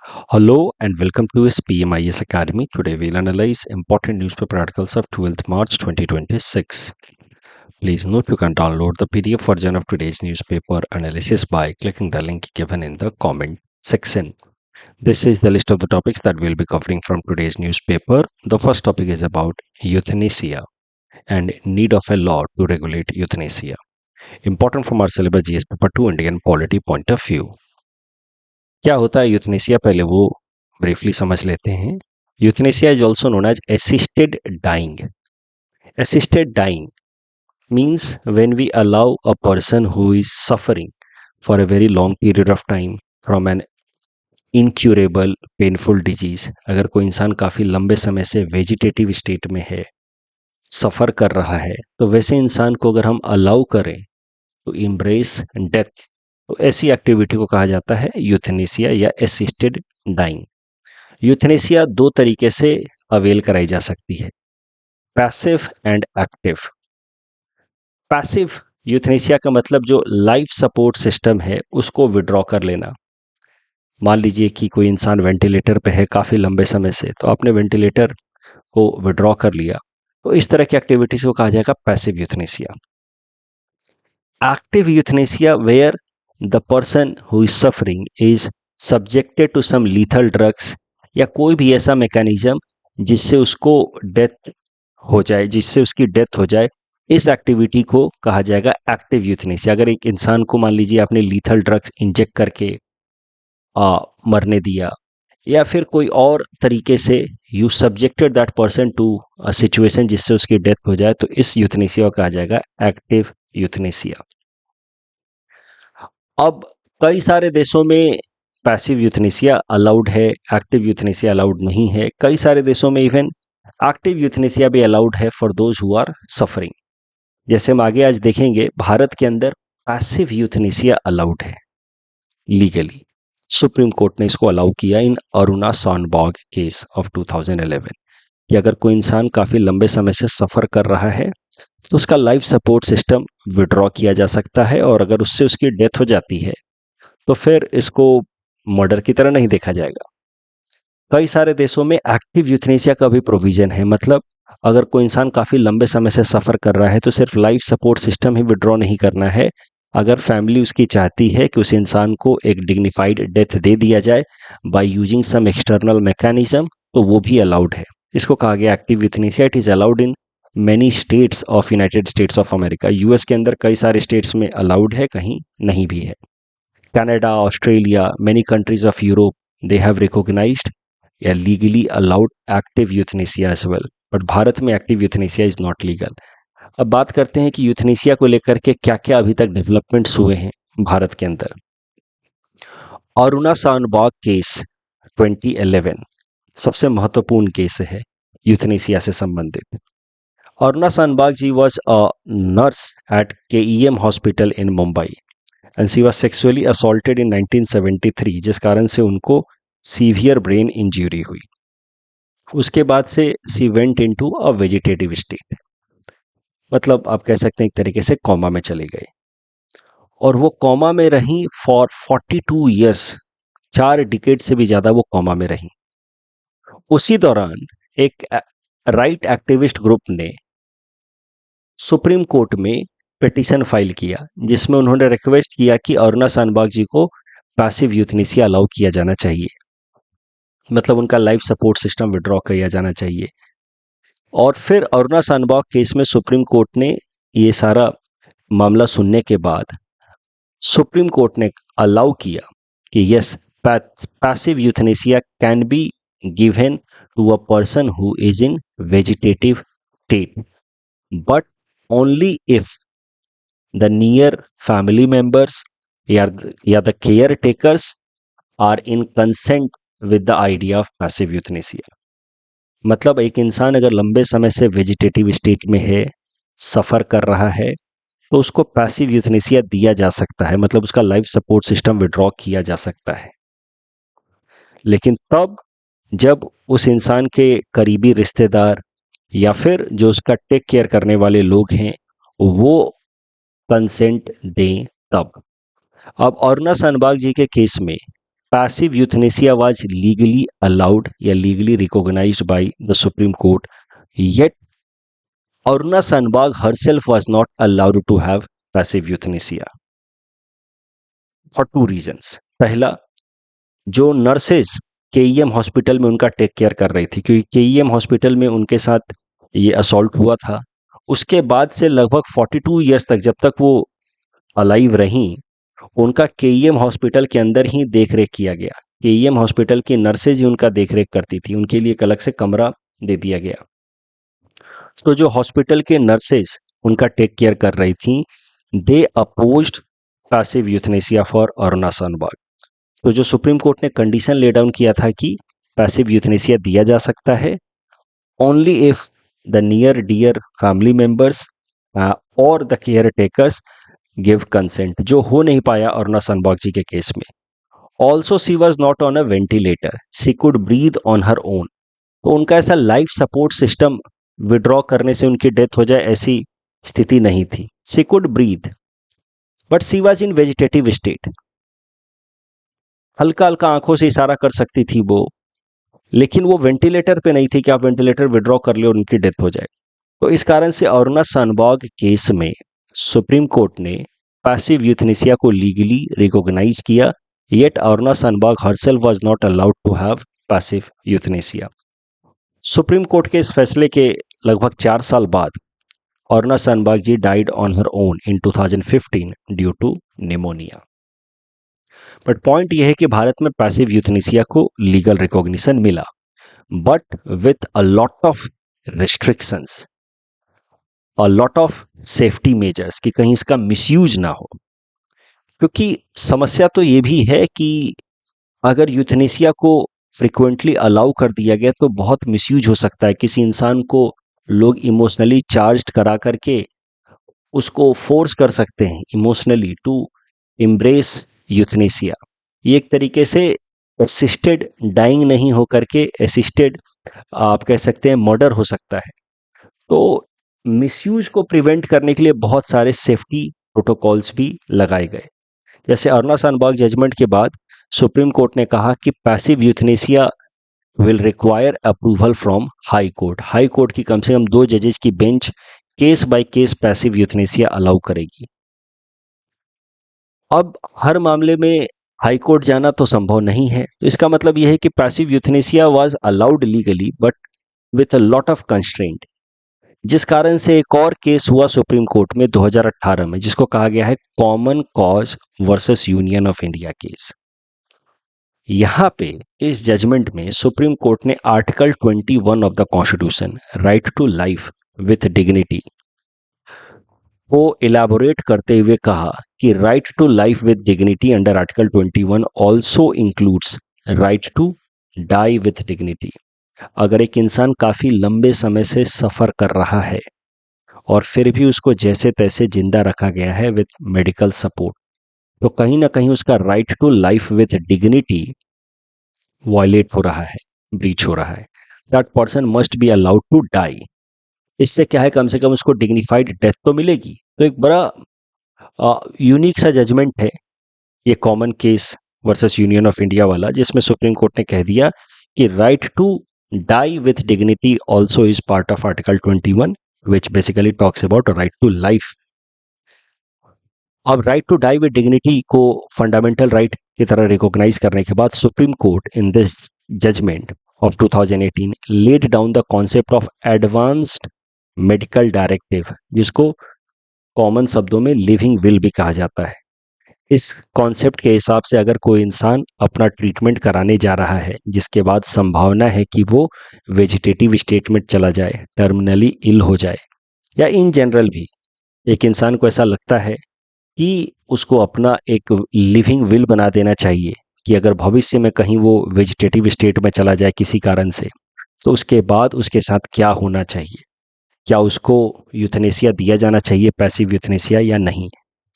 Hello and welcome to SPMIS Academy. Today we'll analyze important newspaper articles of 12th March 2026. Please note you can download the PDF version of today's newspaper analysis by clicking the link given in the comment section. This is the list of the topics that we'll be covering from today's newspaper. The first topic is about euthanasia and need of a law to regulate euthanasia. Important from our syllabus GS paper 2 Indian polity point of view. क्या होता है euthanasia, पहले वो briefly समझ लेते हैं. Euthanasia is also known as assisted dying. Assisted dying means when we allow a person who is suffering for a very long period of time from an incurable painful disease. अगर कोई इंसान काफ़ी लंबे समय से वेजिटेटिव स्टेट में है, सफ़र कर रहा है, तो वैसे इंसान को अगर हम अलाउ करें तो इम्ब्रेस डेथ, तो ऐसी एक्टिविटी को कहा जाता है यूथनेसिया या असिस्टेड डाइंग. यूथनेसिया दो तरीके से अवेल कराई जा सकती है, passive and active. Passive euthanasia का मतलब जो लाइफ सपोर्ट सिस्टम है उसको विड्रॉ कर लेना. मान लीजिए कि कोई इंसान वेंटिलेटर पे है काफ़ी लंबे समय से, तो आपने वेंटिलेटर को विड्रॉ कर लिया, तो इस तरह की एक्टिविटीज को कहा जाएगा passive euthanasia. Active euthanasia where the person who is suffering is subjected to some lethal drugs, या कोई भी ऐसा मैकेनिज्म जिससे उसको डेथ हो जाए, जिससे उसकी डेथ हो जाए, इस एक्टिविटी को कहा जाएगा एक्टिव यूथनेसिया. अगर एक इंसान को मान लीजिए आपने लीथल ड्रग्स इंजेक्ट करके मरने दिया, या फिर कोई और तरीके से you subjected that person to a situation जिससे उसकी डेथ हो जाए, तो इस यूथनेसिया को कहा जाएगा एक्टिव यूथनेसिया. अब कई सारे देशों में पैसिव यूथनेसिया अलाउड है, एक्टिव यूथनेसिया अलाउड नहीं है. कई सारे देशों में इवन एक्टिव यूथनेसिया भी अलाउड है for those who are suffering. जैसे हम आगे आज देखेंगे, भारत के अंदर पैसिव यूथनेसिया अलाउड है लीगली. सुप्रीम कोर्ट ने इसको अलाउ किया in Aruna Shanbaug case of 2011 कि अगर कोई इंसान काफ़ी लंबे समय से सफ़र कर रहा है तो उसका लाइफ सपोर्ट सिस्टम विड्रॉ किया जा सकता है, और अगर उससे उसकी डेथ हो जाती है तो फिर इसको मर्डर की तरह नहीं देखा जाएगा. कई सारे देशों में एक्टिव यूथनेसिया का भी प्रोविज़न है. मतलब अगर कोई इंसान काफ़ी लंबे समय से सफ़र कर रहा है तो सिर्फ लाइफ सपोर्ट सिस्टम ही विड्रॉ नहीं करना है. अगर फैमिली उसकी चाहती है कि उस इंसान को एक डिग्निफाइड डेथ दे दिया जाए by using some external mechanism, तो वो भी अलाउड है. इसको कहा गया active euthanasia. It is allowed in many states of United States of America. US के अंदर कई सारे स्टेट्स में अलाउड है, कहीं नहीं भी है. Canada, Australia, many countries of Europe, they have recognised या legally allowed active euthanasia as well, but Bharat में active euthanasia is not legal. अब बात करते हैं कि यूथनेसिया को लेकर के क्या क्या अभी तक डेवलपमेंट्स हुए हैं भारत के अंदर. अरुणा सॉनबॉग केस 2011 सबसे महत्वपूर्ण केस है यूथनेसिया से संबंधित. Aruna Shanbaug ji was a nurse at KEM hospital in Mumbai and she was sexually assaulted in 1973, जिस कारण से उनको सीवियर ब्रेन इंजरी हुई. उसके बाद से she went into a vegetative state, मतलब आप कह सकते हैं एक तरीके से कोमा में चले गए, और वो कोमा में रही फॉर 42 ईयर्स. 4 डिकेड से भी ज़्यादा वो कोमा में रही. उसी दौरान एक राइट एक्टिविस्ट ग्रुप ने सुप्रीम कोर्ट में पिटीशन फाइल किया, जिसमें उन्होंने रिक्वेस्ट किया कि अरुणा सॉनबॉग जी को पैसिव यूथनेसिया अलाउ किया जाना चाहिए, मतलब उनका लाइफ सपोर्ट सिस्टम विड्रॉ किया जाना चाहिए. और फिर अरुणा सॉनबॉग केस में सुप्रीम कोर्ट ने ये सारा मामला सुनने के बाद सुप्रीम कोर्ट ने अलाउ किया कि yes, passive euthanasia can be given to a person who is in vegetative state, but only if the near family members या the caretakers are in consent with the idea of passive euthanasia. मतलब एक इंसान अगर लंबे समय से vegetative state में है, सफ़र कर रहा है, तो उसको पैसिव यूथनेसिया दिया जा सकता है, मतलब उसका लाइफ सपोर्ट सिस्टम विड्रॉ किया जा सकता है. लेकिन तब जब उस इंसान के करीबी रिश्तेदार या फिर जो उसका टेक केयर करने वाले लोग हैं वो कंसेंट दें तब. अब अरुणा सॉनबॉग जी के केस में passive euthanasia was legally allowed या legally recognized by the Supreme Court, yet Aruna Sandbag herself was not allowed to have passive euthanasia for two reasons. पहला, जो नर्सेज केईएम हॉस्पिटल में उनका टेक केयर कर रही थी, क्योंकि केईएम हॉस्पिटल में उनके साथ ये असॉल्ट हुआ था, उसके बाद से लगभग 42 ईयर्स तक जब तक वो अलाइव रहीं, उनका केईएम हॉस्पिटल के अंदर ही देखरेख किया गया। केईएम हॉस्पिटल की नर्सेज ही उनका देखरेख करती थी, उनके लिए एक अलग से कमरा दे दिया गया। तो जो हॉस्पिटल के नर्सेज उनका टेक केयर कर रही थी, they opposed passive euthanasia for Aruna Shanbaug. तो जो सुप्रीम कोर्ट ने कंडीशन ले डाउन किया था कि पैसिव यूथनेसिया दिया जा सकता है only if the near dear family members और the caretakers give consent, जो हो नहीं पाया अरुणा सनबाग जी के केस में। Also she was not on a ventilator, she could breathe on her own. तो उनका ऐसा लाइफ सपोर्ट सिस्टम विड्रॉ करने से उनकी डेथ हो जाए ऐसी स्थिति नहीं थी। She could breathe but she was in vegetative state, हल्का हल्का आंखों से इशारा कर सकती थी वो, लेकिन वो वेंटिलेटर पे नहीं थी कि आप वेंटिलेटर विड्रॉ कर ले और उनकी डेथ हो जाए। तो इस कारण से अरुणा सनबाग केस में सुप्रीम कोर्ट ने पैसिव यूथनेसिया को लीगली रिकॉग्नाइज किया, yet Aruna Shanbaug herself was not allowed to have passive euthanasia. Supreme Court के इस फैसले के लगभग 4 साल बाद Aruna Shanbaug ji died on her own in 2015 due to pneumonia. But point यह है कि भारत में पैसिव यूथनेसिया को लीगल रिकॉग्निशन मिला, but with a lot of restrictions, a lot of safety measures, कि कहीं इसका मिसयूज ना हो। क्योंकि समस्या तो ये भी है कि अगर यूथनेसिया को फ्रिक्वेंटली अलाउ कर दिया गया तो बहुत मिसयूज हो सकता है। किसी इंसान को लोग इमोशनली चार्ज्ड करा करके उसको फोर्स कर सकते हैं इमोशनली टू एम्ब्रेस यूथनेसिया। ये एक तरीके से असिस्टेड डाइंग नहीं हो करके असिस्टेड आप कह सकते हैं मर्डर हो सकता है। तो मिसयूज को प्रिवेंट करने के लिए बहुत सारे सेफ्टी प्रोटोकॉल्स भी लगाए गए। जैसे अरुणा सनबाग जजमेंट के बाद सुप्रीम कोर्ट ने कहा कि passive euthanasia will require approval from high court. High court की कम से कम 2 जजेज की bench case by case passive euthanasia allow करेगी। अब हर मामले में हाई कोर्ट जाना तो संभव नहीं है, तो इसका मतलब यह है कि passive euthanasia was allowed legally but with a lot of constraint, जिस कारण से एक और केस हुआ सुप्रीम कोर्ट में 2018 में, जिसको कहा गया है common cause versus Union of India case. यहां पे इस जजमेंट में सुप्रीम कोर्ट ने article 21 of the constitution, right to life with dignity, को इलाबोरेट करते हुए कहा कि right to life with dignity under article 21 also includes right to die with dignity. अगर एक इंसान काफी लंबे समय से सफर कर रहा है और फिर भी उसको जैसे तैसे जिंदा रखा गया है विथ मेडिकल सपोर्ट, तो कहीं ना कहीं उसका right to life with dignity violate हो रहा है, ब्रीच हो रहा है। That person must be allowed to die. इससे क्या है, कम से कम उसको डिग्निफाइड डेथ तो मिलेगी। तो एक बड़ा यूनिक सा जजमेंट है ये Common Cause versus Union of India वाला, जिसमें सुप्रीम कोर्ट ने कह दिया कि right to die with dignity also is part of article 21 which basically talks about right to life. अब right to die with dignity को फंडामेंटल राइट की तरह रिकॉग्नाइज करने के बाद Supreme Court in this judgement of 2018 laid down the concept of advanced medical directive, जिसको common शब्दों में लिविंग विल भी कहा जाता है। इस कॉन्सेप्ट के हिसाब से अगर कोई इंसान अपना ट्रीटमेंट कराने जा रहा है जिसके बाद संभावना है कि वो वेजिटेटिव स्टेट में चला जाए, टर्मिनली इल हो जाए, या इन जनरल भी एक इंसान को ऐसा लगता है कि उसको अपना एक लिविंग विल बना देना चाहिए कि अगर भविष्य में कहीं वो वेजिटेटिव स्टेट में चला जाए किसी कारण से, तो उसके बाद उसके साथ क्या होना चाहिए, क्या उसको यूथनेसिया दिया जाना चाहिए, पैसिव यूथनेसिया या नहीं।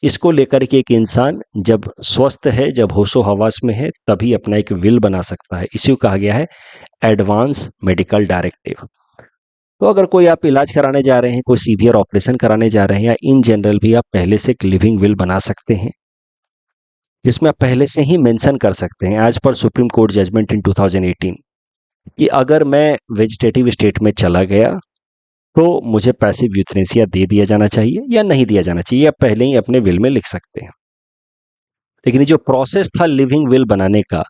इसको लेकर के एक इंसान जब स्वस्थ है, जब होशो हवास में है, तभी अपना एक विल बना सकता है। इसी को कहा गया है एडवांस मेडिकल डायरेक्टिव। तो अगर कोई आप इलाज कराने जा रहे हैं, कोई सीवियर ऑपरेशन कराने जा रहे हैं, या इन जनरल भी आप पहले से एक लिविंग विल बना सकते हैं। जिसमें आप पहले से ही मेंशन कर सकते हैं as per supreme court judgement इन 2018 कि अगर मैं वेजिटेटिव स्टेट में चला गया तो मुझे पैसिव यूथनेसिया दे दिया जाना चाहिए या नहीं दिया जाना चाहिए, आप पहले ही अपने विल में लिख सकते हैं। लेकिन ये जो प्रोसेस था लिविंग विल बनाने का,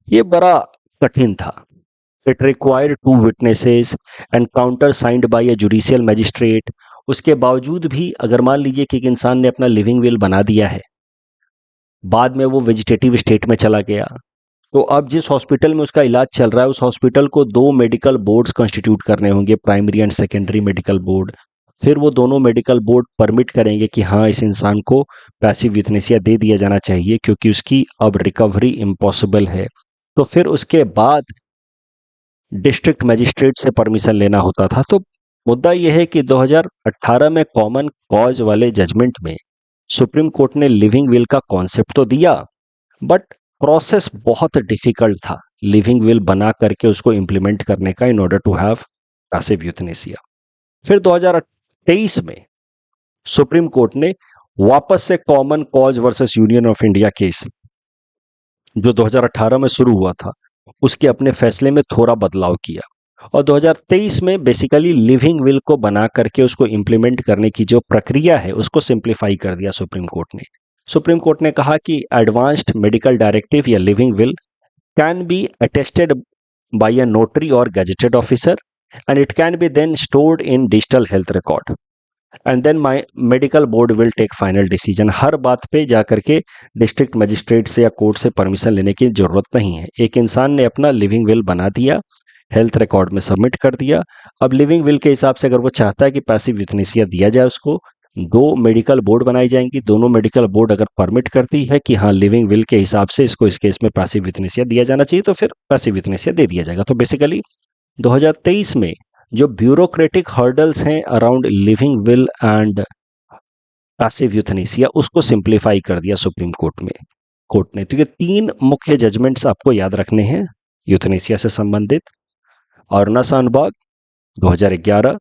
ये बड़ा कठिन था। It required 2 witnesses and counter signed by a judicial magistrate. उसके बावजूद भी अगर मान लीजिए कि एक इंसान ने अपना लिविंग विल बना दिया है, बाद में वो वेजिटेटिव स्टेट में चला गया, तो अब जिस हॉस्पिटल में उसका इलाज चल रहा है उस हॉस्पिटल को 2 मेडिकल बोर्ड्स कॉन्स्टिट्यूट करने होंगे, primary and secondary medical board. फिर वो दोनों मेडिकल बोर्ड परमिट करेंगे कि हाँ, इस इंसान को पैसिव यूथनेसिया दे दिया जाना चाहिए क्योंकि उसकी अब रिकवरी इम्पॉसिबल है। तो फिर उसके बाद डिस्ट्रिक्ट मजिस्ट्रेट से परमिशन लेना होता था। तो मुद्दा यह है कि 2018 में कॉमन कॉज वाले जजमेंट में सुप्रीम कोर्ट ने लिविंग विल का कॉन्सेप्ट तो दिया, बट प्रोसेस बहुत डिफिकल्ट था लिविंग विल बना करके उसको इम्प्लीमेंट करने का in order to have passive euthanasia. फिर 2023 में सुप्रीम कोर्ट ने वापस से common cause versus Union of India case जो 2018 में शुरू हुआ था उसके अपने फैसले में थोड़ा बदलाव किया और 2023 में बेसिकली लिविंग विल को बना करके उसको इम्प्लीमेंट करने की जो प्रक्रिया है उसको सिंप्लीफाई कर दिया सुप्रीम कोर्ट ने। सुप्रीम कोर्ट ने कहा कि एडवांस्ड मेडिकल डायरेक्टिव या living will can be attested by a notary और gazetted officer and it can be then stored in digital health record and then my medical board will take final decision. हर बात पे जाकर के district magistrate से या court से permission लेने की जरूरत नहीं है। एक इंसान ने अपना लिविंग विल बना दिया, हेल्थ रिकॉर्ड में सबमिट कर दिया। अब लिविंग विल के हिसाब से अगर वो चाहता है कि पैसिव यूथनेसिया दिया जाए, उसको 2 मेडिकल बोर्ड बनाई जाएंगी। दोनों मेडिकल बोर्ड अगर परमिट करती है कि हाँ लिविंग विल के हिसाब से इसको इस केस में पैसिव यूथनेसिया दिया जाना चाहिए तो फिर पैसिव यूथनेसिया दे दिया जाएगा। तो बेसिकली 2023 में जो ब्यूरोक्रेटिक हर्डल्स हैं around living will and passive euthanasia उसको सिंप्लीफाई कर दिया सुप्रीम कोर्ट ने। तो ये 3 मुख्य जजमेंट्स आपको याद रखने हैं यूथनेसिया से संबंधित। Aruna Shanbaug 2011,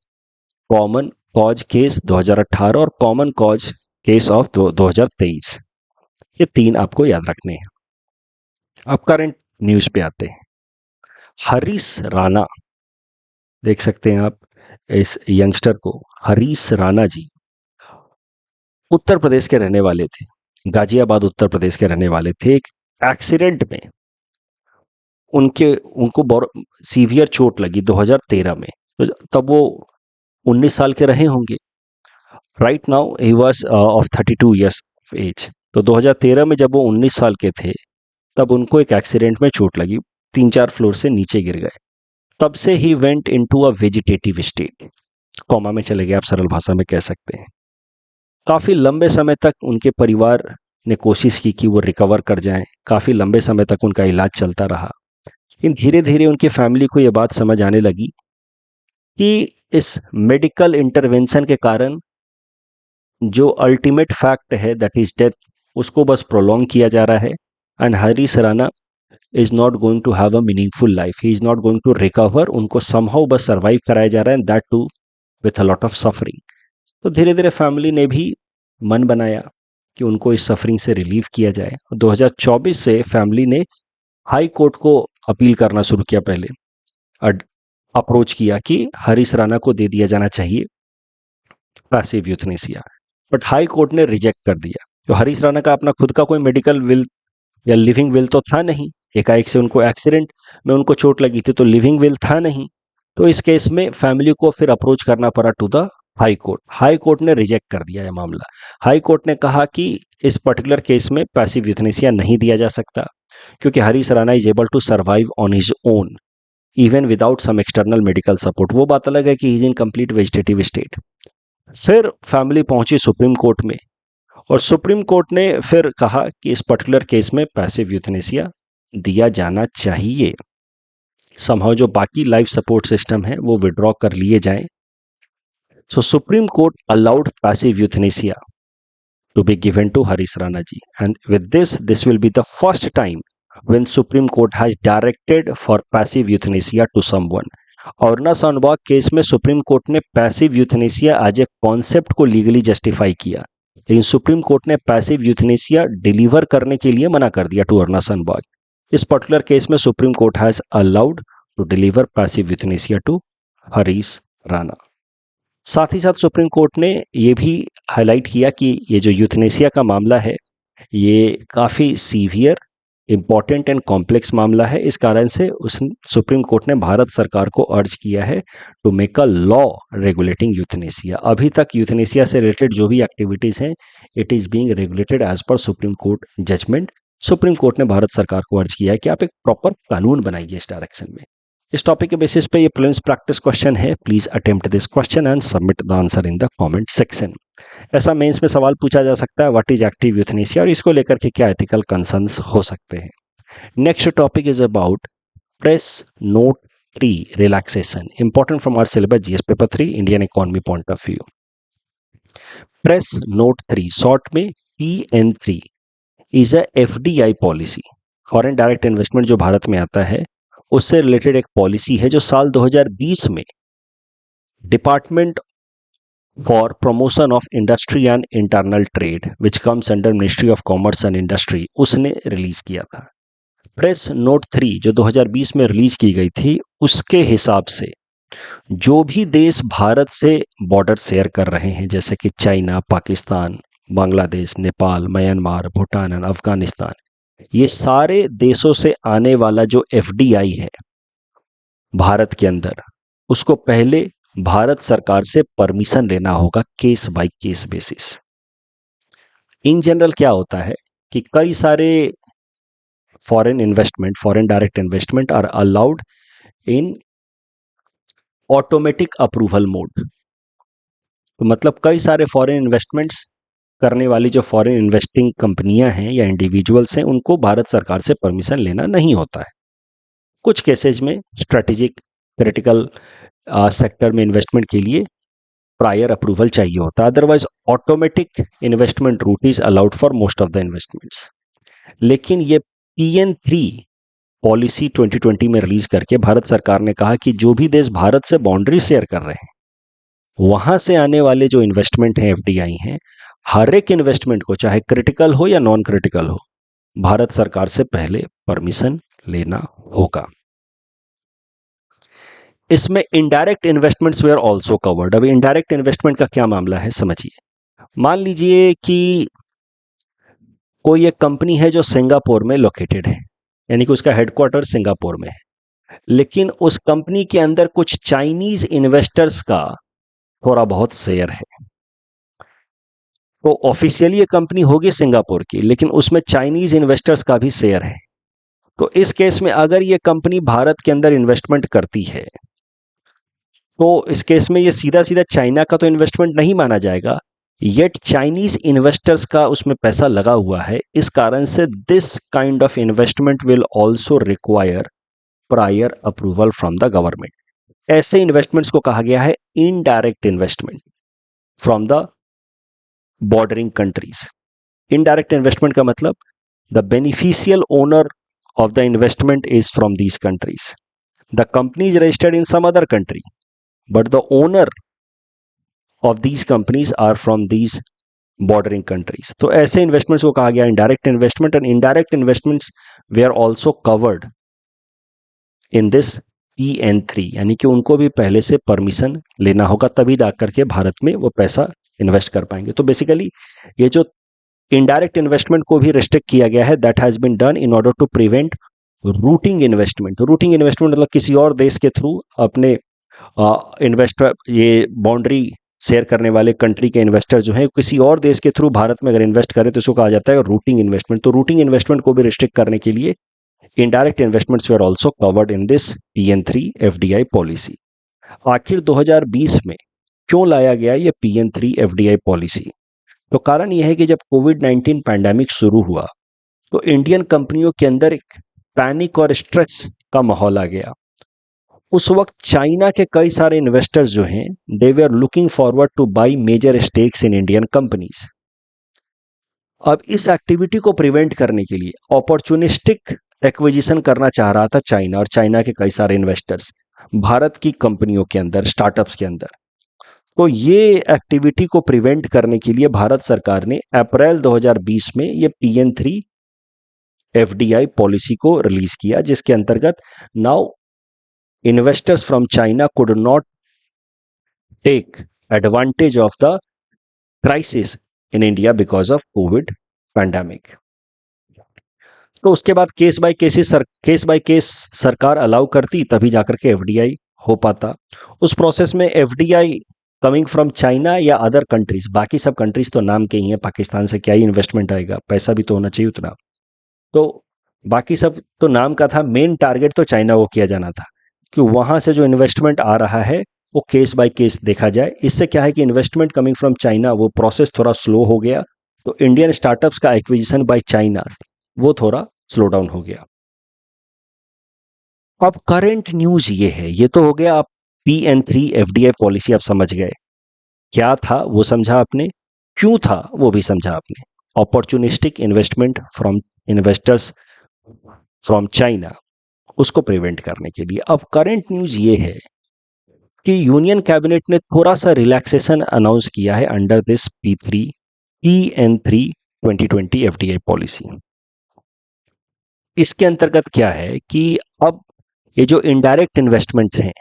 common cause case 2018 और कॉमन कॉज केस ऑफ 2023। ये 3 आपको याद रखने हैं। अब करंट न्यूज पे आते हैं। हरीश राणा, देख सकते हैं आप इस यंगस्टर को, हरीश राणा जी उत्तर प्रदेश के रहने वाले थे, गाजियाबाद उत्तर प्रदेश के रहने वाले थे। एक एक्सीडेंट में उनको सीवियर चोट लगी 2013 में, तो तब वो 19 साल के रहे होंगे। Right now he was of 32 years of age. तो 2013 में जब वो 19 साल के थे तब उनको एक एक्सीडेंट में चोट लगी, 3-4 फ्लोर से नीचे गिर गए। तब से ही went into a vegetative state, coma में चले गए, आप सरल भाषा में कह सकते हैं। काफी लंबे समय तक उनके परिवार ने कोशिश की कि वो रिकवर कर जाएं। काफी लंबे समय तक उनका इलाज चलता रहा। लेकिन धीरे धीरे उनकी फैमिली को ये बात समझ आने लगी कि इस मेडिकल इंटरवेंशन के कारण जो अल्टीमेट फैक्ट है दैट इज डेथ, उसको बस प्रोलॉन्ग किया जा रहा है and Harish Rana is not going to have a meaningful life. He is not going to recover. उनको somehow बस survive कराया जा रहा है, that too with a lot of suffering. तो धीरे धीरे फैमिली ने भी मन बनाया कि उनको इस सफरिंग से रिलीव किया जाए। 2024 से फैमिली ने हाई कोर्ट को अपील करना शुरू किया। पहले अप्रोच किया कि हरीश राणा को दे दिया जाना चाहिए passive euthanasia, but high court ने रिजेक्ट कर दिया। तो हरीश राणा का अपना खुद का कोई मेडिकल विल या लिविंग विल तो था नहीं, एकाएक से उनको एक्सीडेंट में उनको चोट लगी थी तो लिविंग विल था नहीं। तो इस केस में फैमिली को फिर अप्रोच करना पड़ा to the high court. High court ने रिजेक्ट कर दिया यह मामला। हाई कोर्ट ने कहा कि इस पर्टिकुलर केस में पैसिव यूथनेसिया नहीं दिया जा सकता क्योंकि Harish Rana is able to survive on his own even without some external medical support. वो बात अलग है कि is in complete vegetative state. फिर फैमिली पहुंची सुप्रीम कोर्ट में और सुप्रीम कोर्ट ने फिर कहा कि इस पर्टिकुलर केस में पैसिव यूथनेसिया दिया जाना चाहिए। समहाउ जो बाकी लाइफ सपोर्ट सिस्टम है वो विड्रॉ कर लिए जाएं। So Supreme Court allowed passive euthanasia to be given to Harish Rana ji and with this will be the first time when Supreme court has directed for passive euthanasia to someone. और ना Shanbaug case में supreme court ने passive euthanasia as a concept को legally justify किया लेकिन Supreme court ने passive euthanasia deliver करने के लिए मना कर दिया टू अरुणा सनबॉय। इस पर्टिकुलर केस में supreme court has allowed to deliver passive euthanasia to Harish Rana. साथ ही साथ सुप्रीम कोर्ट ने ये भी हाईलाइट किया कि ये जो यूथनेसिया का मामला है ये काफ़ी सीवियर, इम्पॉर्टेंट एंड कॉम्प्लेक्स मामला है। इस कारण से उस सुप्रीम कोर्ट ने भारत सरकार को अर्ज किया है to make a law regulating euthanasia. अभी तक यूथनेसिया से रिलेटेड जो भी एक्टिविटीज़ हैं it is being regulated as per supreme court judgment. सुप्रीम कोर्ट ने भारत सरकार को अर्ज किया है कि आप एक प्रॉपर कानून बनाइए इस डायरेक्शन में। इस टॉपिक के बेसिस पे ये प्रीलिम्स प्रैक्टिस क्वेश्चन है। Please attempt this question and submit the answer in the comment section. ऐसा मेंस में सवाल पूछा जा सकता है व्हाट इज एक्टिव यूथनेसिया और इसको लेकर के क्या एथिकल कंसर्न्स हो सकते हैं। Next topic is about press note 3 relaxation, important from our syllabus GS paper 3 Indian economy point of view. Press note 3 short में PN3 is a FDI policy, foreign direct investment जो भारत में आता है उससे related एक पॉलिसी है जो साल 2020 में department for promotion of industry and internal trade which comes under ministry of commerce and industry उसने रिलीज किया था। प्रेस नोट 3 जो 2020 में रिलीज की गई थी उसके हिसाब से जो भी देश भारत से बॉर्डर शेयर कर रहे हैं जैसे कि China, Pakistan, Bangladesh, Nepal, Myanmar, Bhutan and Afghanistan, ये सारे देशों से आने वाला जो FDI है भारत के अंदर उसको पहले भारत सरकार से परमिशन लेना होगा case by case basis. In general क्या होता है कि कई सारे foreign direct investment are allowed in automatic approval mode. तो मतलब कई सारे फॉरेन इन्वेस्टमेंट्स करने वाली जो फॉरेन इन्वेस्टिंग कंपनियां हैं या इंडिविजुअल्स हैं उनको भारत सरकार से परमिशन लेना नहीं होता है। कुछ केसेज में स्ट्रेटेजिक क्रिटिकल सेक्टर में इन्वेस्टमेंट के लिए प्रायर अप्रूवल चाहिए होता है, otherwise automatic investment route is allowed for most of the investments. लेकिन ये PN3 पॉलिसी 2020 में रिलीज करके भारत सरकार ने कहा कि जो भी देश भारत से बाउंड्री शेयर कर रहे हैं वहां से आने वाले जो इन्वेस्टमेंट हैं FDI हैं, हर एक इन्वेस्टमेंट को चाहे क्रिटिकल हो या नॉन क्रिटिकल हो भारत सरकार से पहले परमिशन लेना होगा। इसमें indirect investments where also covered. अब इनडायरेक्ट इन्वेस्टमेंट का क्या मामला है समझिए। मान लीजिए कि कोई एक कंपनी है जो सिंगापुर में लोकेटेड है, यानी कि उसका हेडक्वार्टर सिंगापुर में है, लेकिन उस कंपनी के अंदर कुछ चाइनीज इन्वेस्टर्स का थोड़ा बहुत शेयर है। तो ऑफिशियली ये कंपनी होगी सिंगापुर की लेकिन उसमें चाइनीज इन्वेस्टर्स का भी शेयर है। तो इस केस में अगर ये कंपनी भारत के अंदर इन्वेस्टमेंट करती है तो इस केस में ये सीधा सीधा चाइना का तो इन्वेस्टमेंट नहीं माना जाएगा, येट चाइनीज इन्वेस्टर्स का उसमें पैसा लगा हुआ है। इस कारण से this kind of investment will also require prior approval from the government. ऐसे इन्वेस्टमेंट्स को कहा गया है indirect investment from the bordering countries. Indirect investment का मतलब the beneficial owner of the investment is from these countries. The company is registered in some other country, but the owner of these companies are from these bordering countries. तो ऐसे investments को कहा गया indirect investment, and indirect investments were also covered in this PN3, यानी कि उनको भी पहले से परमिशन लेना होगा तभी जा करके भारत में वो पैसा इन्वेस्ट कर पाएंगे। तो बेसिकली ये जो इनडायरेक्ट इन्वेस्टमेंट को भी रिस्ट्रिक्ट किया गया है, that has been done in order to prevent routing investment. Routing investment मतलब किसी और देश के थ्रू अपने इन्वेस्टर, ये बाउंड्री शेयर करने वाले कंट्री के इन्वेस्टर जो हैं किसी और देश के थ्रू भारत में अगर इन्वेस्ट करें तो इसको कहा जाता है रूटिंग इन्वेस्टमेंट। तो रूटिंग इन्वेस्टमेंट को भी रिस्ट्रिक्ट करने के लिए indirect investments were also covered in this PN3 FDI policy. आखिर 2020 में क्यों लाया गया ये PN3 FDI पॉलिसी? तो कारण यह है कि जब कोविड-19 पैंडेमिक शुरू हुआ तो इंडियन कंपनियों के अंदर एक पैनिक और स्ट्रेस का माहौल आ गया। उस वक्त चाइना के कई सारे इन्वेस्टर्स जो हैं they were looking forward to buy major stakes in Indian companies. अब इस एक्टिविटी को प्रिवेंट करने के लिए अपॉर्चुनिस्टिक एक्विजिशन करना चाह रहा था चाइना, और चाइना के कई सारे इन्वेस्टर्स भारत की कंपनियों के अंदर, स्टार्टअप्स के अंदर। तो ये एक्टिविटी को प्रिवेंट करने के लिए भारत सरकार ने अप्रैल 2020 में ये PN3 FDI पॉलिसी को रिलीज किया, जिसके अंतर्गत now investors from China could not take advantage of the crisis in India because of covid pandemic. तो उसके बाद केस बाय केस सरकार अलाउ करती, तभी जाकर के FDI हो पाता। उस प्रोसेस में FDI कमिंग फ्रॉम चाइना या अदर कंट्रीज, बाकी सब कंट्रीज तो नाम के ही हैं, पाकिस्तान से क्या ही इन्वेस्टमेंट आएगा, पैसा भी तो होना चाहिए उतना। तो बाकी सब तो नाम का था, मेन टारगेट तो चाइना को किया जाना था कि वहां से जो इन्वेस्टमेंट आ रहा है वो केस बाय केस देखा जाए। इससे क्या है कि इन्वेस्टमेंट कमिंग फ्रॉम चाइना वो प्रोसेस थोड़ा स्लो हो गया, तो इंडियन स्टार्टअप्स का एक्विजिशन बाय चाइना वो थोड़ा स्लो डाउन हो गया। अब करंट न्यूज ये है, ये तो हो गया आप PN3 FDI पॉलिसी आप समझ गए, क्या था वो समझा आपने, क्यों था वो भी समझा आपने। Opportunistic investment from investors from China, उसको प्रिवेंट करने के लिए। अब करंट न्यूज ये है कि यूनियन कैबिनेट ने थोड़ा सा रिलैक्सेशन अनाउंस किया है under this PN3 2020 FDI policy. इसके अंतर्गत क्या है कि अब ये जो इनडायरेक्ट इन्वेस्टमेंट्स हैं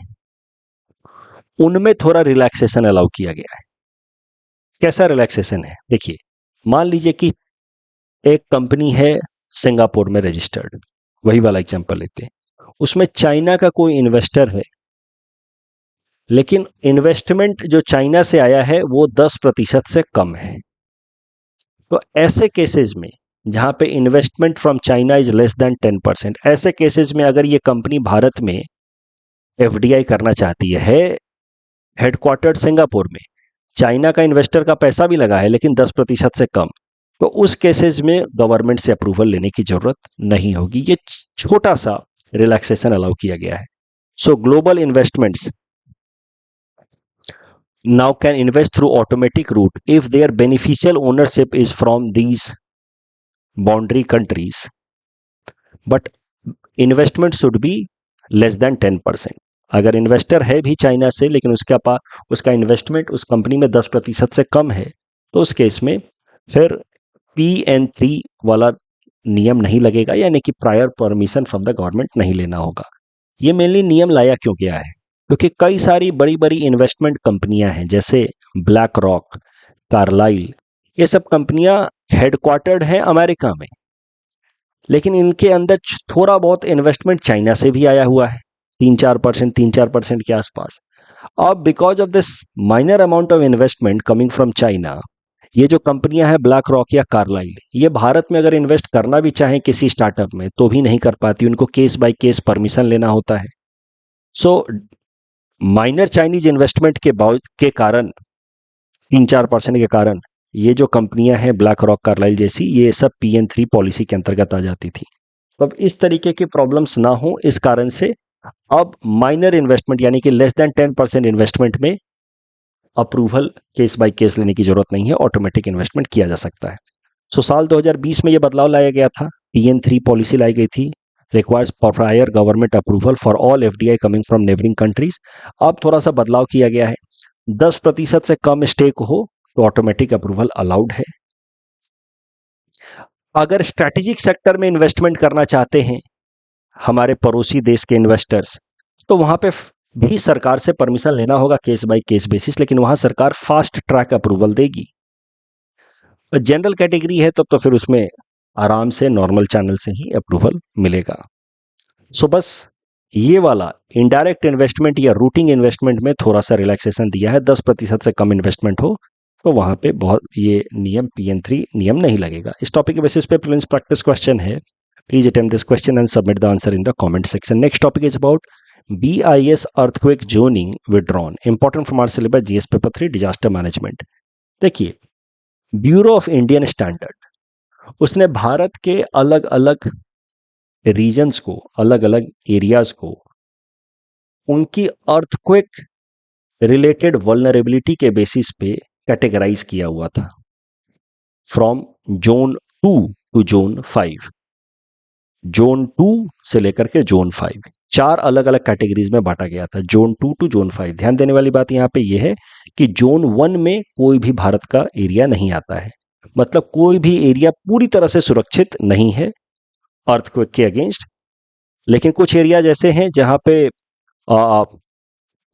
उनमें थोड़ा रिलैक्सेशन अलाउ किया गया है। कैसा रिलैक्सेशन है, देखिए मान लीजिए कि एक कंपनी है सिंगापुर में रजिस्टर्ड, वही वाला एग्जांपल लेते हैं, उसमें चाइना का कोई इन्वेस्टर है, लेकिन इन्वेस्टमेंट जो चाइना से आया है वो 10% से कम है। तो ऐसे केसेस में जहां पे investment from China is less than 10%, ऐसे केसेस में अगर ये कंपनी भारत में FDI करना चाहती है, हेडक्वार्टर्ड सिंगापुर में, चाइना का इन्वेस्टर का पैसा भी लगा है लेकिन 10% से कम, तो उस केसेस में गवर्नमेंट से अप्रूवल लेने की जरूरत नहीं होगी। ये छोटा सा रिलैक्सेशन अलाउ किया गया है। सो global investments now can invest through automatic route if their beneficial ownership is from these boundary countries, but investment should be less than 10%। अगर इन्वेस्टर है भी चाइना से लेकिन उसका इन्वेस्टमेंट उस कंपनी में 10% से कम है, तो उस केस में फिर PN3 वाला नियम नहीं लगेगा, यानी कि prior permission from the government नहीं लेना होगा। ये मेनली नियम लाया क्यों गया है, क्योंकि कई सारी बड़ी बड़ी इन्वेस्टमेंट कंपनियां हैं जैसे ब्लैक रॉक, कार्लाइल, ये सब कंपनियां हेडक्वार्टर्ड हैं अमेरिका में, लेकिन इनके अंदर थोड़ा बहुत इन्वेस्टमेंट चाइना से भी आया हुआ है, 3-4% के आसपास। अब because of this minor amount of investment coming from China, ये जो कंपनियां हैं ब्लैक रॉक या कार्लाइल, ये भारत में अगर इन्वेस्ट करना भी चाहें किसी स्टार्टअप में तो भी नहीं कर पाती, उनको केस बाय केस परमिशन लेना होता है। सो माइनर चाइनीज इन्वेस्टमेंट के कारण 3-4% के कारण ये जो कंपनियां हैं ब्लैक रॉक, कार्लाइल जैसी, ये सब PN3 पॉलिसी के अंतर्गत आ जाती थी। तो अब इस तरीके की प्रॉब्लम्स ना हो, इस कारण से अब माइनर इन्वेस्टमेंट यानी कि लेस देन 10% इन्वेस्टमेंट में अप्रूवल केस बाय केस लेने की जरूरत नहीं है, ऑटोमेटिक इन्वेस्टमेंट किया जा सकता है। सो साल 2020 में यह बदलाव लाया गया था, PN3 पॉलिसी लाई गई थी, requires prior government approval for all FDI coming from neighbouring countries. अब थोड़ा सा बदलाव किया गया है, 10% से कम स्टेक हो तो ऑटोमेटिक अप्रूवल अलाउड है। अगर स्ट्रैटेजिक सेक्टर में इन्वेस्टमेंट करना चाहते हैं हमारे पड़ोसी देश के इन्वेस्टर्स, तो वहां पे भी सरकार से परमिशन लेना होगा केस बाय केस बेसिस, लेकिन वहां सरकार फास्ट ट्रैक अप्रूवल देगी। जनरल कैटेगरी है तब तो फिर उसमें आराम से नॉर्मल चैनल से ही अप्रूवल मिलेगा। सो बस ये वाला इनडायरेक्ट इन्वेस्टमेंट या रूटिंग इन्वेस्टमेंट में थोड़ा सा रिलैक्सेशन दिया है, 10% से कम इन्वेस्टमेंट हो तो वहां पे बहुत ये नियम PN3 नियम नहीं लगेगा। इस टॉपिक के बेसिस पे प्रीलिम्स प्रैक्टिस क्वेश्चन है, please attempt this question and submit the answer in the comment section. Next topic is about BIS earthquake zoning withdrawn, important from our syllabus GS paper 3 disaster management. देखिए bureau of Indian standard उसने भारत के अलग अलग regions को, अलग अलग areas को उनकी अर्थक्वेक रिलेटेड वल्नरेबिलिटी के बेसिस पे कैटेगराइज किया हुआ था, from zone 2 to zone 5, zone 2 से लेकर के जोन 5, 4 अलग अलग कैटेगरीज में बांटा गया था, जोन 2 टू जोन 5। ध्यान देने वाली बात यहां पे यह है कि जोन 1 में कोई भी भारत का एरिया नहीं आता है, मतलब कोई भी एरिया पूरी तरह से सुरक्षित नहीं है अर्थक्वेक के अगेंस्ट। लेकिन कुछ एरिया जैसे हैं जहां पे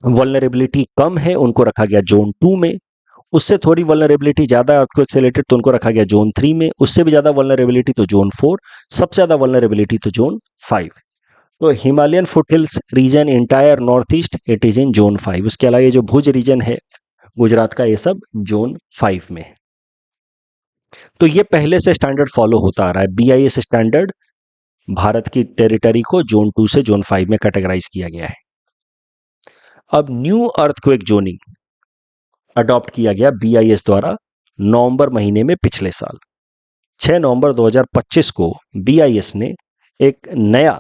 वल्नरेबिलिटी कम है, उनको रखा गया जोन 2 में। उससे थोड़ी वल्नरेबिलिटी ज्यादा है अर्थक्वेक से रिलेटेड, तो उनको रखा गया जोन 3 में। उससे भी ज्यादा वल्नरेबिलिटी तो जोन 4, सबसे ज्यादा वल्नरेबिलिटी तो जोन 5। तो Himalayan foothills region entire north east it is in zone 5। उसके अलावा ये जो भुज रीजन है गुजरात का, ये सब जोन 5 में है। तो ये पहले से स्टैंडर्ड फॉलो होता आ रहा है। BIS स्टैंडर्ड भारत की टेरिटरी को जोन 2 से जोन 5 में कैटेगराइज किया गया है। अब न्यू अर्थक्वेक जोनिंग अडॉप्ट किया गया BIS द्वारा नवंबर महीने में पिछले साल। 6 नवंबर 2025 को BIS ने एक नया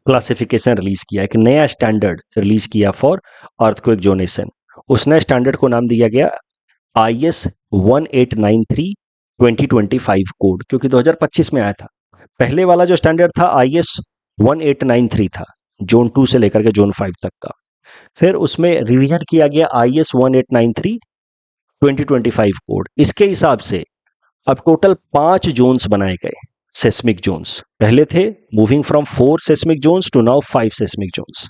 क्लासिफिकेशन रिलीज किया, एक नया स्टैंडर्ड रिलीज किया फॉर अर्थक्वेक जोनेशन। उस नए स्टैंडर्ड को नाम दिया गया IS 1893 2025 कोड, क्योंकि 2025 में आया था। पहले वाला जो स्टैंडर्ड था IS 1893 था, जोन 2 से लेकर के जोन 5 तक का। फिर उसमें रिवीजन किया गया IS 1893 2025 कोड। इसके हिसाब से अब टोटल 5 जोन्स बनाए गए, सेस्मिक जोन्स। पहले थे moving from 4 seismic zones to now 5 seismic zones,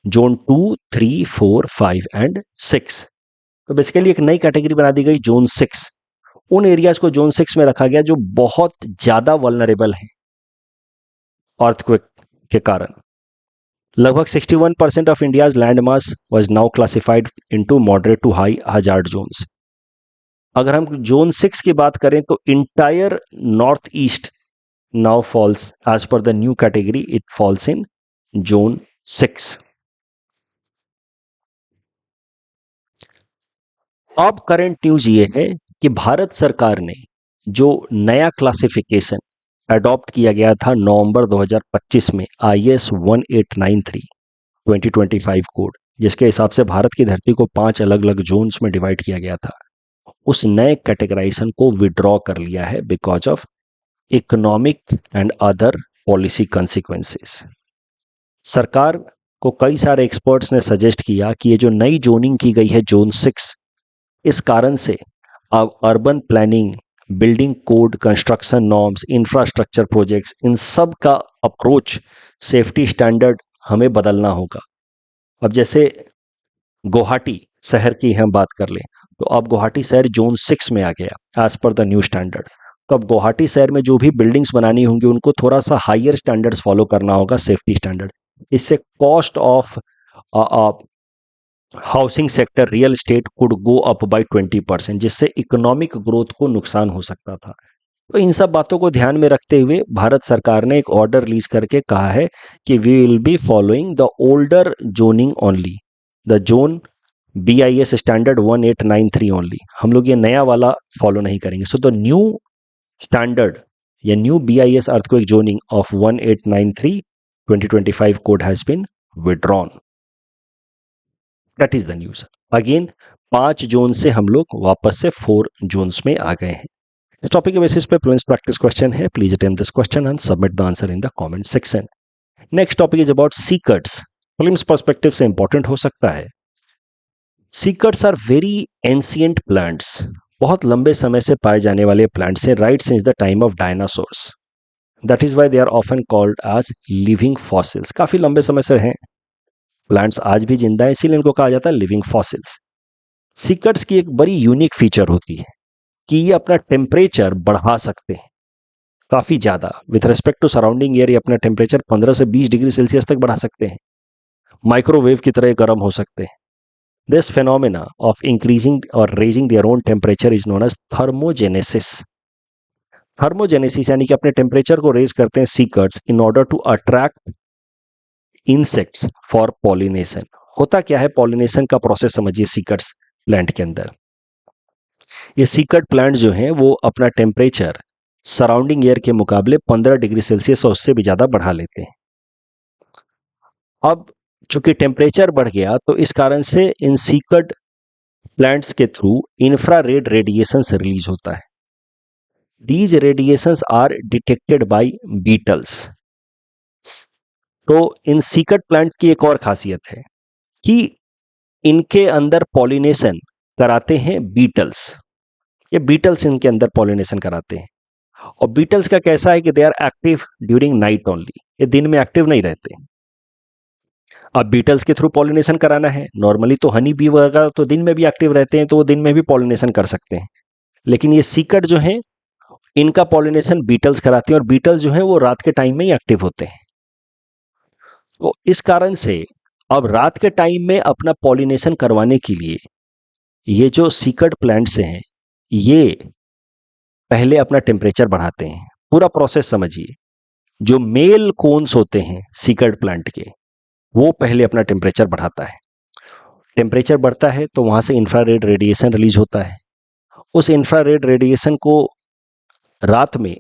zone 2, 3, 4, 5 and 6। तो बेसिकली एक नई कैटेगरी बना दी गई, जोन 6। उन एरियाज को जोन 6 में रखा गया जो बहुत ज्यादा वल्नरेबल है अर्थक्वेक के कारण। लगभग 61% of India's land mass was now classified into moderate to high hazard zones. अगर हम जोन 6 की बात करें तो entire north east now falls as per the new category, it falls in zone 6। अब करंट न्यूज ये है कि भारत सरकार ने जो नया क्लासिफिकेशन अडॉप्ट किया गया था नवंबर 2025 में, IS 1893 2025 कोड, जिसके हिसाब से भारत की धरती को 5 अलग अलग जोन्स में डिवाइड किया गया था, उस नए कैटेगराइजेशन को विड्रॉ कर लिया है because of economic and other policy consequences. सरकार को कई सारे एक्सपर्ट्स ने सजेस्ट किया कि ये जो नई जोनिंग की गई है जोन 6, इस कारण से अब urban planning, building code, construction norms, infrastructure projects, इन सब का अप्रोच, सेफ्टी स्टैंडर्ड हमें बदलना होगा। अब जैसे गुवाहाटी शहर की हम बात कर लें, तो अब गुवाहाटी शहर जोन 6 में आ गया as per the new standard. तो अब गुवाहाटी शहर में जो भी बिल्डिंग्स बनानी होंगी उनको थोड़ा सा हायर स्टैंडर्ड्स फॉलो करना होगा, सेफ्टी स्टैंडर्ड। इससे cost of housing sector, real estate could go up by 20%, जिससे इकोनॉमिक ग्रोथ को नुकसान हो सकता था। तो इन सब बातों को ध्यान में रखते हुए भारत सरकार ने एक ऑर्डर रिलीज करके कहा है कि we will be following the older zoning only, the zone BIS standard 1893 only. हम लोग ये नया वाला फॉलो नहीं करेंगे। सो द न्यू स्टैंडर्ड या new BIS earthquake zoning of 1893 2025 code has been withdrawn. That is the news. Again 5 zone से हम लोग वापस से 4 जोन्स में आ गए हैं। इस टॉपिक के बेसिस पे प्रीलिम्स प्रैक्टिस क्वेश्चन है। Please attempt this question and submit the answer in the comment section. Next topic is about cycads. Prelims perspective से इंपॉर्टेंट हो सकता है। Cycads are very ancient plants, बहुत लंबे समय से पाए जाने वाले प्लांट्स हैं, right since the time of dinosaurs. That is why they are often called as living fossils. काफी लंबे समय से हैं प्लांट्स, आज भी जिंदा है, इसीलिए इनको कहा जाता है लिविंग फॉसिल्स। सीकट्स की एक बड़ी यूनिक फीचर होती है कि ये अपना टेम्परेचर बढ़ा सकते हैं काफी ज्यादा with respect to surrounding air. ये अपना टेम्परेचर 15 से 20 डिग्री सेल्सियस तक बढ़ा सकते हैं, माइक्रोवेव की तरह गर्म हो सकते हैं। दिस फेनोमेना ऑफ इंक्रीजिंग और raising their own temperature is known as thermogenesis. Thermogenesis यानी कि अपने टेम्परेचर को रेज करते हैं cycads in order to attract insects for pollination. होता क्या है, पॉलिनेशन का प्रोसेस समझिए सीकट्स प्लांट के अंदर। ये सीकट प्लांट जो हैं वो अपना टेम्परेचर सराउंडिंग एयर के मुकाबले 15 डिग्री सेल्सियस और उससे भी ज्यादा बढ़ा लेते हैं। अब चूंकि टेम्परेचर बढ़ गया तो इस कारण से इन सीकट प्लांट्स के थ्रू इंफ्रारेड रेडिएशंस रिलीज होता है। These radiations are detected by beetles. तो इन सीकट प्लांट की एक और खासियत है कि इनके अंदर पॉलिनेशन कराते हैं बीटल्स। ये बीटल्स इनके अंदर पॉलिनेशन कराते हैं। और बीटल्स का कैसा है कि they are active during night only, ये दिन में एक्टिव नहीं रहते। अब बीटल्स के थ्रू पॉलिनेशन कराना है, नॉर्मली तो हनी बी वगैरह तो दिन में भी एक्टिव रहते हैं, तो वो दिन में भी पॉलिनेशन कर सकते हैं, लेकिन ये सीकट जो है इनका पॉलिनेशन बीटल्स कराते हैं, और बीटल्स जो है वो रात के टाइम में ही एक्टिव होते हैं। तो इस कारण से अब रात के टाइम में अपना पॉलिनेशन करवाने के लिए ये जो सीकट प्लांट्स हैं ये पहले अपना टेम्परेचर बढ़ाते हैं। पूरा प्रोसेस समझिए। जो मेल कोन्स होते हैं सीकट प्लांट के, वो पहले अपना टेम्परेचर बढ़ाता है। टेम्परेचर बढ़ता है तो वहां से इंफ्रारेड रेडिएशन रिलीज होता है। उस इंफ्रारेड रेडिएशन को रात में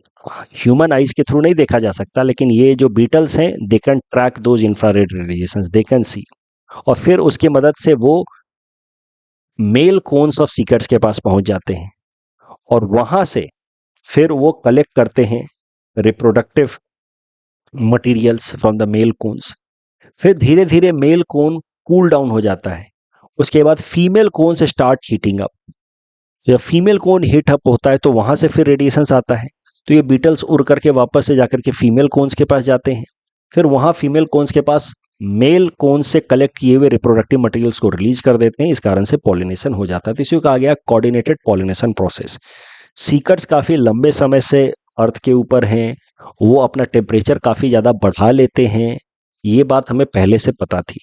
ह्यूमन आइज के थ्रू नहीं देखा जा सकता, लेकिन ये जो बीटल्स हैं they can track those infrared radiations, they can see. और फिर उसकी मदद से वो मेल कोन्स ऑफ सीकट्स के पास पहुंच जाते हैं, और वहां से फिर वो कलेक्ट करते हैं reproductive materials from the male cones. फिर धीरे धीरे मेल कोन कूल डाउन हो जाता है। उसके बाद फीमेल कोन से स्टार्ट हीटिंग अप। जब फीमेल कोन हीट अप होता है तो वहां से फिर रेडिएशंस आता है, तो ये बीटल्स उड़ करके वापस से जाकर के फीमेल कोन्स के पास जाते हैं। फिर वहां फीमेल कोन्स के पास मेल कोन्स से कलेक्ट किए हुए रिप्रोडक्टिव मटेरियल्स को रिलीज कर देते हैं। इस कारण से पॉलिनेशन हो जाता है। तो इसी को कहा गया कोऑर्डिनेटेड पॉलिनेशन प्रोसेस। सीकट्स काफी लंबे समय से अर्थ के ऊपर हैं, वो अपना टेम्परेचर काफी ज्यादा बढ़ा लेते हैं, ये बात हमें पहले से पता थी।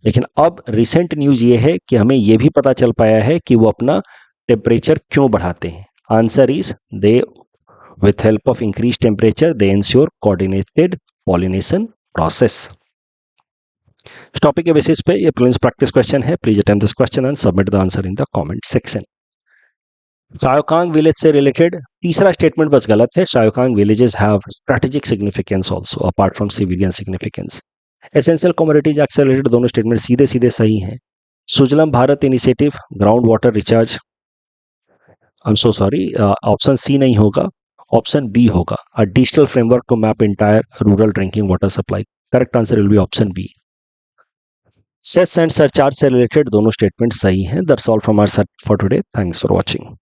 लेकिन अब रिसेंट न्यूज ये है कि हमें ये भी पता चल पाया है कि वो अपना टेम्परेचर क्यों बढ़ाते हैं। Answer is they with help of increase temperature they ensure coordinated pollination process. इस टॉपिक के बेसिस पे ये प्रीलिम्स प्रैक्टिस क्वेश्चन है। Please attempt this question and submit the answer in the comment section. शायोकांग village से related तीसरा statement बस गलत है। शायोकांग villages have strategic significance also apart from civilian significance. Essential commodities act से रिलेटेड दोनों स्टेटमेंट सीधे सीधे सही हैं। Sujalam Bharat initiative ground water recharge, I am so sorry, option C नहीं होगा, ऑप्शन बी होगा। A digital framework to map entire rural drinking water supply. Correct answer will be option B. Cess and surcharge से related दोनों statement सही हैं। That's all from our side for today. Thanks for watching.